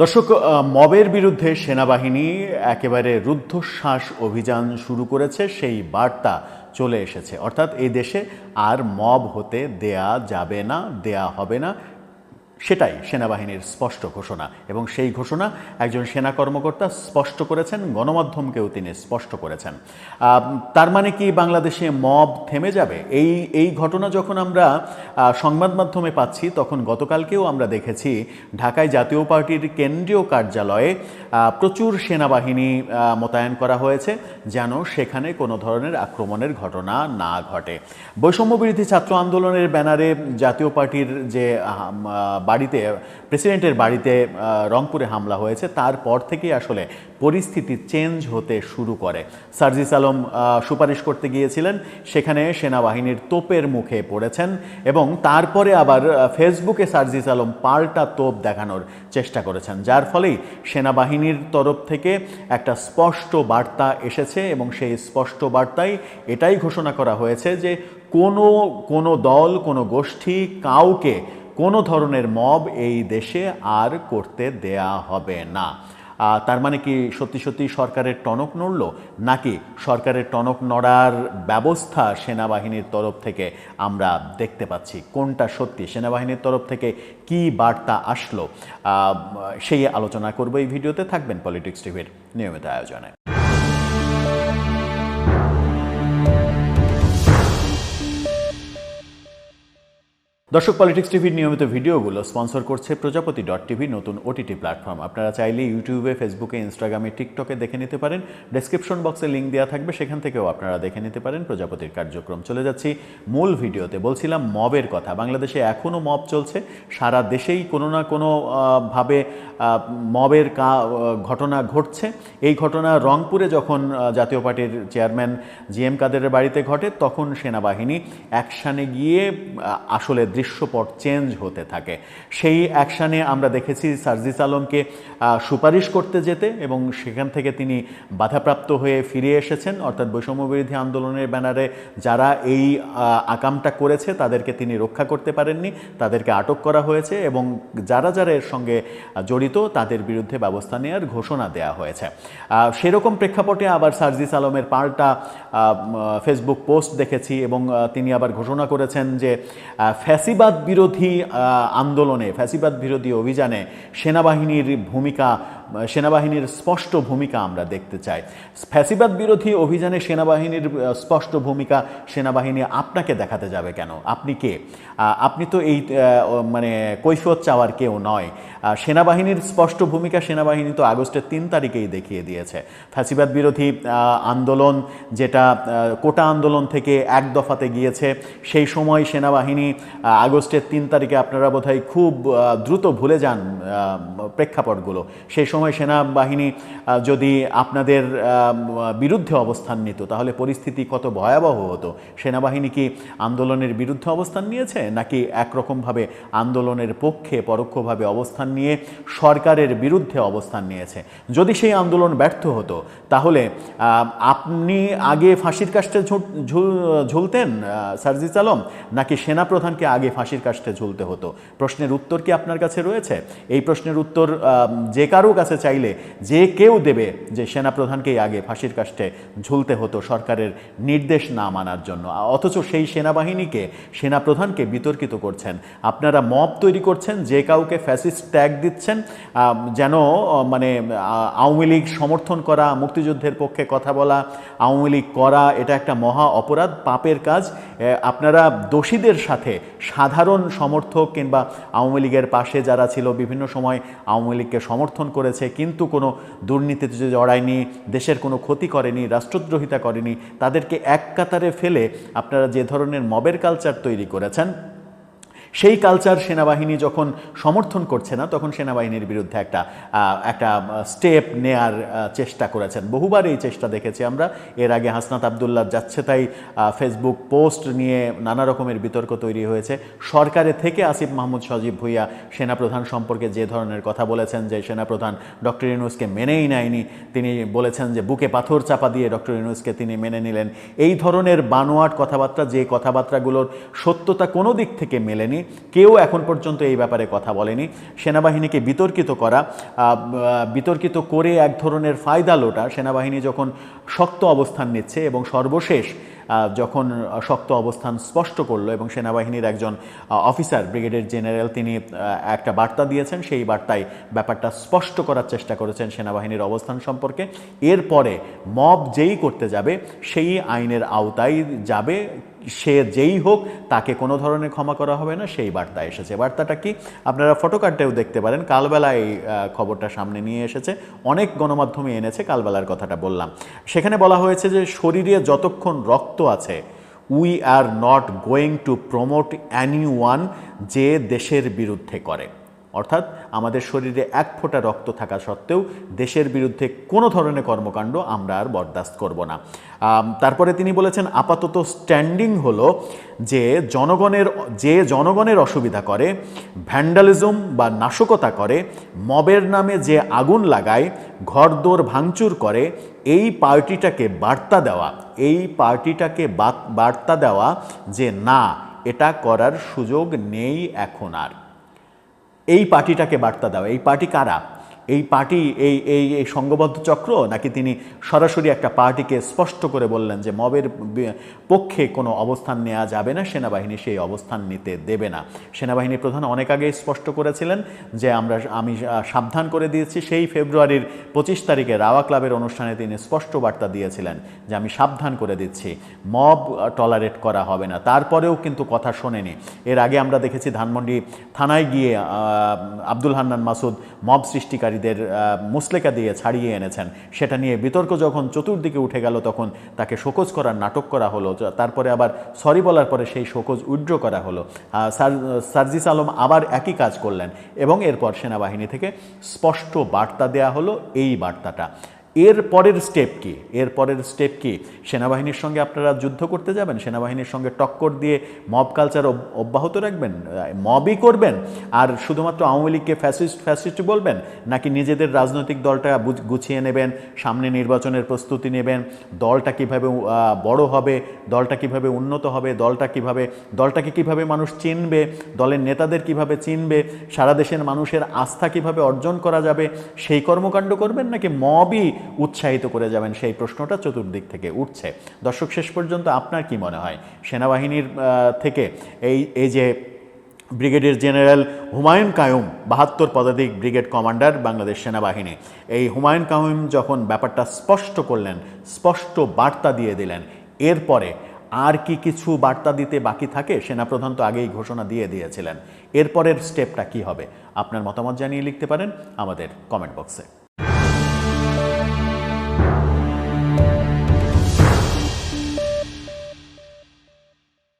দর্শক, মবের বিরুদ্ধে সেনাবাহিনী একেবারে রুদ্ধশ্বাস অভিযান শুরু করেছে, সেই বার্তা চলে এসেছে। অর্থাৎ এই দেশে আর মব হতে দেয়া যাবে না, দেয়া হবে না, সেটাই সেনাবাহিনীর স্পষ্ট ঘোষণা। এবং সেই ঘোষণা একজন সেনা কর্মকর্তা স্পষ্ট করেছেন, গণমাধ্যমকেও তিনি স্পষ্ট করেছেন। তার মানে কি বাংলাদেশে মব থেমে যাবে? এই ঘটনা যখন আমরা সংবাদ মাধ্যমে পাচ্ছি, তখন গতকালকেও আমরা দেখেছি ঢাকায় জাতীয় পার্টির কেন্দ্রীয় কার্যালয়ে প্রচুর সেনাবাহিনী মোতায়েন করা হয়েছে, যেন সেখানে কোনো ধরনের আক্রমণের ঘটনা না ঘটে। বৈষম্যবিরোধী ছাত্র আন্দোলনের ব্যানারে জাতীয় পার্টির যে বাড়িতে, প্রেসিডেন্টের বাড়িতে রংপুরে হামলা হয়েছে, তারপর থেকেই আসলে পরিস্থিতি চেঞ্জ হতে শুরু করে। সার্জিস আলম সুপারিশ করতে গিয়েছিলেন, সেখানে সেনাবাহিনীর তোপের মুখে পড়েছেন এবং তারপরে আবার ফেসবুকে সার্জিস আলম পাল্টা তোপ দেখানোর চেষ্টা করেছেন, যার ফলেই সেনাবাহিনীর তরফ থেকে একটা স্পষ্ট বার্তা এসেছে এবং সেই স্পষ্ট বার্তায় এটাই ঘোষণা করা হয়েছে যে কোনো দল, কোনো গোষ্ঠী, কাউকে কোনো ধরনের মব এই দেশে আর করতে দেয়া হবে না। তার মানে কি সত্যি সত্যি সরকারের টনক নড়ল, নাকি সরকারের টনক নড়ার ব্যবস্থা সেনাবাহিনীর তরফ থেকে আমরা দেখতে পাচ্ছি? কোনটা সত্যি? সেনাবাহিনীর তরফ থেকে কি বার্তা আসলো, সেই আলোচনা করব এই ভিডিওতে। থাকবেন পলিটিক্স টিভির নিয়মিত আয়োজনে। দর্শক, পলিটিক্স টিভির নিয়মিত ভিডিওগুলো স্পন্সর করছে প্রজাপতি.টিভি, নতুন ওটিটি প্ল্যাটফর্ম। আপনারা চাইলে ইউটিউবে, ফেসবুকে, ইনস্টাগ্রামে, টিকটকে দেখে নিতে পারেন। ডেসক্রিপশন বক্সে লিঙ্ক দেওয়া থাকবে, সেখান থেকেও আপনারা দেখে নিতে পারেন প্রজাপতির কার্যক্রম। চলে যাচ্ছি মূল ভিডিওতে। বলছিলাম মবের কথা। বাংলাদেশে এখনও মব চলছে, সারা দেশেই কোনো না কোনো ভাবে মবের ঘটনা ঘটছে। এই ঘটনা রংপুরে যখন জাতীয় পার্টির চেয়ারম্যান জিএম কাদেরের বাড়িতে ঘটে, তখন সেনাবাহিনী অ্যাকশানে গিয়ে আসলে দৃশ্যপট চেঞ্জ হতে থাকে। সেই অ্যাকশানে আমরা দেখেছি সার্জিস আলমকে সুপারিশ করতে যেতে, এবং সেখান থেকে তিনি বাধাপ্রাপ্ত হয়ে ফিরে এসেছেন। অর্থাৎ বৈষম্যবিরোধী আন্দোলনের ব্যানারে যারা এই আকামটা করেছে তাদেরকে তিনি রক্ষা করতে পারেননি, তাদেরকে আটক করা হয়েছে এবং যারা যারা এর সঙ্গে জড়িত তাদের বিরুদ্ধে ব্যবস্থা নেওয়ার ঘোষণা দেওয়া হয়েছে। সেরকম প্রেক্ষাপটে আবার সার্জিস আলমের পাল্টা ফেসবুক পোস্ট দেখেছি এবং তিনি আবার ঘোষণা করেছেন যে ফ্যাসিবাদ বিরোধী আন্দোলনে, ফ্যাসিবাদ বিরোধী অভিযানে সেনাবাহিনীর স্পষ্ট ভূমিকা আমরা দেখতে চাই। ফ্যাসিবাদ বিরোধী অভিযানে সেনাবাহিনীর স্পষ্ট ভূমিকা সেনাবাহিনী আপনাকে দেখাতে যাবে কেন? আপনি কে? আপনি তো এই কৈফিয়ত চাওয়ার কেউ নয়। সেনাবাহিনীর স্পষ্ট ভূমিকা সেনাবাহিনী তো আগস্টের 3 তারিখেই দেখিয়ে দিয়েছে। ফ্যাসিবাদ বিরোধী আন্দোলন, যেটা কোটা আন্দোলন থেকে এক দফাতে গিয়েছে, সেই সময় সেনাবাহিনী আগস্টের 3 তারিখে, আপনারা বোধহয় খুব দ্রুত ভুলে যান প্রেক্ষাপটগুলো, সেই সময় সেনাবাহিনী যদি আপনাদের বিরুদ্ধে অবস্থান নিত তাহলে পরিস্থিতি কত ভয়াবহ হতো। সেনাবাহিনী কি আন্দোলনের বিরুদ্ধে অবস্থান নিয়েছে, নাকি একরকমভাবে আন্দোলনের পক্ষে পরোক্ষভাবে অবস্থান নিয়ে সরকারের বিরুদ্ধে অবস্থান নিয়েছে? যদি সেই আন্দোলন ব্যর্থ হতো তাহলে আপনি আগে ফাঁসির কাষ্ঠে ঝুলতেন সার্জিস আলম, নাকি সেনাপ্রধানকে আগে ফাঁসির কাষ্ঠে ঝুলতে হতো? প্রশ্নের উত্তর কি আপনার কাছে রয়েছে? এই প্রশ্নের উত্তর যে কারো কাছে চাইলে যে কেউ দেবে যে সেনাপ্রধানকেই আগে ফাঁসির কাষ্ঠে ঝুলতে হতো সরকারের নির্দেশ না মানার জন্য। অথচ সেই সেনাপ্রধানকে বিতর্কিত করছেন আপনারা, মব তৈরি করছেন, যে কাউকে ফ্যাসিস্ট ট্যাগ দিচ্ছেন, যেন আওয়ামী লীগ সমর্থন করা, মুক্তিযুদ্ধের পক্ষে কথা বলা, আওয়ামী লীগ করা এটা একটা মহা অপরাধ, পাপের কাজ। আপনারা দোষীদের সাথে সাধারণ সমর্থক কিংবা আওয়ামী লীগের পাশে যারা ছিল, বিভিন্ন সময় আওয়ামী লীগকে সমর্থন করেছে কিন্তু কোনো দুর্নীতিতে জড়ায়নি, দেশের কোনো ক্ষতি করেনি, রাষ্ট্রদ্রোহিতা করেনি, তাদেরকে এক কাতারে ফেলে আপনারা যে ধরনের মবের কালচার তৈরি করেছেন, সেই কালচার সেনাবাহিনী যখন সমর্থন করছে না, তখন সেনাবাহিনীর বিরুদ্ধে একটা স্টেপ নেয়ার চেষ্টা করেছেন। বহুবার এই চেষ্টা দেখেছি আমরা। এর আগে হাসনাত আবদুল্লাহ যাচ্ছে তাই ফেসবুক পোস্ট নিয়ে নানা রকমের বিতর্ক তৈরি হয়েছে। সরকারে থেকে আসিফ মাহমুদ সজীব ভুঁইয়া সেনাপ্রধান সম্পর্কে যে ধরনের কথা বলেছেন, যে সেনাপ্রধান ডক্টর ইউনূসকে মেনেই নেয়নি, তিনি বলেছেন যে বুকে পাথর চাপা দিয়ে ডক্টর ইউনূসকে তিনি মেনে নিলেন। এই ধরনের বানোয়াট কথাবার্তা, যে কথাবার্তাগুলোর সত্যতা কোনো দিক থেকে মেলেনি, করেনি, কেউ এখন পর্যন্ত এই ব্যাপারে কথা বলেনি। সেনাবাহিনীকে বিতর্কিত করে এক ধরনের ফায়দা লোটা, সেনাবাহিনী যখন শক্ত অবস্থান নিচ্ছে এবং সর্বশেষ যখন শক্ত অবস্থান স্পষ্ট করলো এবং সেনাবাহিনীর একজন অফিসার ব্রিগেডিয়ার জেনারেল তিনি একটা বার্তা দিয়েছেন, সেই বার্তায় ব্যাপারটা স্পষ্ট করার চেষ্টা করেছেন সেনাবাহিনীর অবস্থান সম্পর্কে। এরপরে মব যেই করতে যাবে সেই আইনের আওতায় যাবে, সে যেই হোক তাকে কোনো ধরনের ক্ষমা করা হবে না, সেই বার্তা এসেছে। বার্তাটা কি আপনারা ফটোকার্ডেও দেখতে পারেন, কালবেলা এই খবরটা সামনে নিয়ে এসেছে, অনেক গণমাধ্যমে এনেছে, কালবেলার কথাটা বললাম। সেখানে বলা হয়েছে যে শরীরে যতক্ষণ রক্ত আছে we are not going to promote anyone যে দেশের বিরুদ্ধে করে। অর্থাৎ আমাদের শরীরে এক ফোঁটা রক্ত থাকা সত্ত্বেও দেশের বিরুদ্ধে কোনো ধরনের কর্মকাণ্ড আমরা আর বরদাস্ত করব না। তারপরে তিনি বলেছেন আপাতত স্ট্যান্ডিং হলো যে জনগণের অসুবিধা করে, ভ্যান্ডালিজম বা নাশকতা করে, মবের নামে যে আগুন লাগায়, ঘরদোর ভাঙচুর করে, এই পার্টিটাকে বার্তা দেওয়া যে না, এটা করার সুযোগ নেই এখন আর। এই পার্টিটাকে বার্তা দেওয়া, এই পার্টি কারা? এই পার্টি এই সংঘবদ্ধ চক্র, নাকি তিনি সরাসরি একটা পার্টিকে স্পষ্ট করে বললেন যে মবের পক্ষে কোনো অবস্থান নেওয়া যাবে না, সেনাবাহিনী সেই অবস্থান নিতে দেবে না? সেনাবাহিনী প্রধান অনেক আগেই স্পষ্ট করেছিলেন যে আমি সাবধান করে দিয়েছি। সেই ফেব্রুয়ারির 25 তারিখে রাওয়া ক্লাবের অনুষ্ঠানে তিনি স্পষ্ট বার্তা দিয়েছিলেন যে আমি সাবধান করে দিচ্ছি, মব টলারেট করা হবে না। তারপরেও কিন্তু কথা শোনেনি। এর আগে আমরা দেখেছি ধানমন্ডি থানায় গিয়ে আব্দুল হান্নান মাসুদ মব সৃষ্টিকারী মুসলেকা দিয়ে ছাড়িয়ে এনেছেন। সেটা নিয়ে বিতর্ক যখন চতুর্দিকে উঠে গেল তখন তাকে শোকজ করার নাটক করা হলো, তারপরে আবার সরি বলার পরে সেই শোকজ উইথড্র করা হলো। সার্জিস আলম আবার একই কাজ করলেন এবং এরপর সেনাবাহিনী থেকে স্পষ্ট বার্তা দেয়া হলো। এই বার্তাটা এর পরের স্টেপ কি? সেনাবাহিনীর সঙ্গে আপনারা যুদ্ধ করতে যাবেন? সেনাবাহিনীর সঙ্গে টক্কর দিয়ে মব কালচার অব্যাহত রাখবেন? মবই করবেন আর শুধুমাত্র আওয়ামী লীগকে ফ্যাসিস্ট বলবেন? নাকি নিজেদের রাজনৈতিক দলটা গুছিয়ে নেবেন, সামনে নির্বাচনের প্রস্তুতি নেবেন, দলটা কিভাবে বড় হবে, দলটা কিভাবে উন্নত হবে, দলটাকে কিভাবে মানুষ চিনবে, দলের নেতাদের কিভাবে চিনবে, সারা দেশের মানুষের আস্থা কিভাবে অর্জন করা যাবে, সেই কর্মকাণ্ড করবেন? নাকি মবই উৎসাহিত করে যাবেন? সেই প্রশ্নটা চতুর্দিক থেকে উঠছে। দর্শক, শেষ পর্যন্ত আপনার কি মনে হয় সেনাবাহিনীর থেকে এই যে ব্রিগেডিয়ার জেনারেল হুমায়ুন কায়ুম 72 পদাতিক ব্রিগেড কমান্ডার বাংলাদেশ সেনাবাহিনী, এই হুমায়ুন কায়ুম যখন ব্যাপারটা স্পষ্ট করলেন, স্পষ্ট বার্তা দিয়ে দিলেন, এরপরে আর কি কিছু বার্তা দিতে বাকি থাকে? সেনাপ্রধান তো আগেই ঘোষণা দিয়ে দিয়েছিলেন। এরপরের স্টেপটা কি হবে? আপনার মতামত জানিয়ে লিখতে পারেন আমাদের কমেন্ট বক্সে।